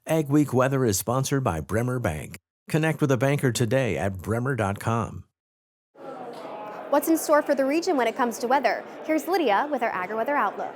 AgWeek Weather is sponsored by Bremer Bank. Connect with a banker today at bremer.com. What's in store for the region when it comes to weather? Here's Lydia with our Agri-weather outlook.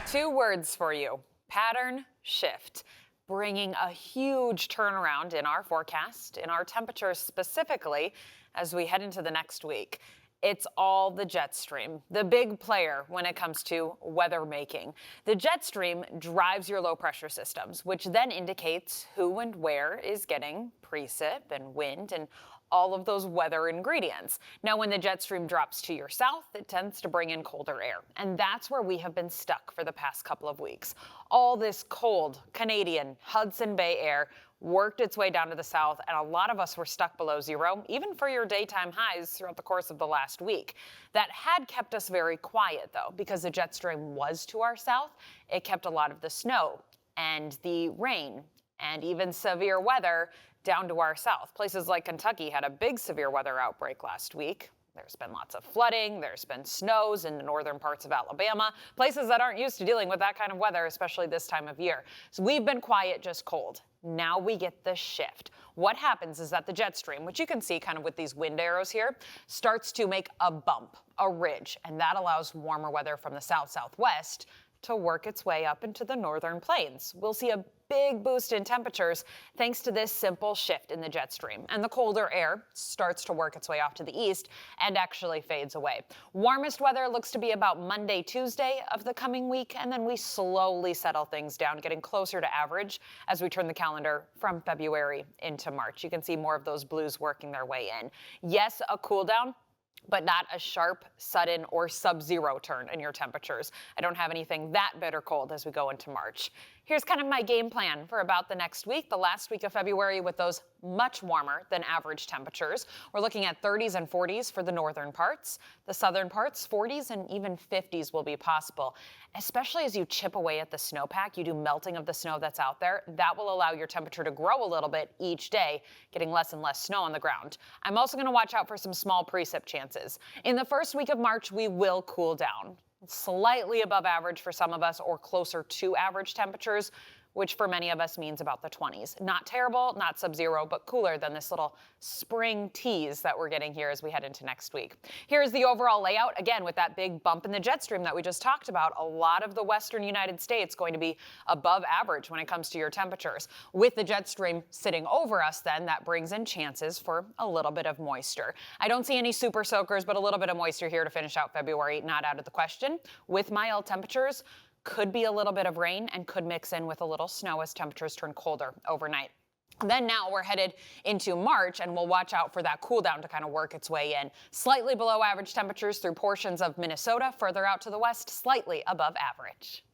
2 words for you: pattern shift, bringing a huge turnaround in our forecast, in our temperatures specifically, as we head into the next week. It's all the jet stream, the big player when it comes to weather making. The jet stream drives your low pressure systems, which then indicates who and where is getting precip and wind and all of those weather ingredients. Now, when the jet stream drops to your south, it tends to bring in colder air. And that's where we have been stuck for the past couple of weeks. All this cold Canadian Hudson Bay air worked its way down to the south, and a lot of us were stuck below zero, even for your daytime highs throughout the course of the last week. That had kept us very quiet, though, because the jet stream was to our south. It kept a lot of the snow and the rain and even severe weather down to our south. Places like Kentucky had a big severe weather outbreak last week. There's been lots of flooding, there's been snows in the northern parts of Alabama, places that aren't used to dealing with that kind of weather, especially this time of year. So we've been quiet, just cold. Now we get the shift. What happens is that the jet stream, which you can see kind of with these wind arrows here, starts to make a bump, a ridge, and that allows warmer weather from the south-southwest to work its way up into the northern plains. We'll see a big boost in temperatures thanks to this simple shift in the jet stream. And the colder air starts to work its way off to the east and actually fades away. Warmest weather looks to be about Monday, Tuesday of the coming week, and then we slowly settle things down, getting closer to average as we turn the calendar from February into March. You can see more of those blues working their way in. Yes, a cool down, but not a sharp, sudden, or sub-zero turn in your temperatures. I don't have anything that bitter cold as we go into March. Here's kind of my game plan for about the next week, the last week of February, with those much warmer than average temperatures. We're looking at 30s and 40s for the northern parts. The southern parts, 40s and even 50s will be possible, especially as you chip away at the snowpack. You do melting of the snow that's out there. That will allow your temperature to grow a little bit each day, getting less and less snow on the ground. I'm also going to watch out for some small precip chances. In the first week of March, we will cool down. Slightly above average for some of us, or closer to average temperatures, which for many of us means about the 20s. Not terrible, not sub-zero, but cooler than this little spring tease that we're getting here as we head into next week. Here's the overall layout, again, with that big bump in the jet stream that we just talked about. A lot of the western United States going to be above average when it comes to your temperatures. With the jet stream sitting over us, then, that brings in chances for a little bit of moisture. I don't see any super soakers, but a little bit of moisture here to finish out February, not out of the question. With mild temperatures, could be a little bit of rain and could mix in with a little snow as temperatures turn colder overnight. Then now we're headed into March, and we'll watch out for that cool down to kind of work its way in. Slightly below average temperatures through portions of Minnesota, further out to the west, slightly above average.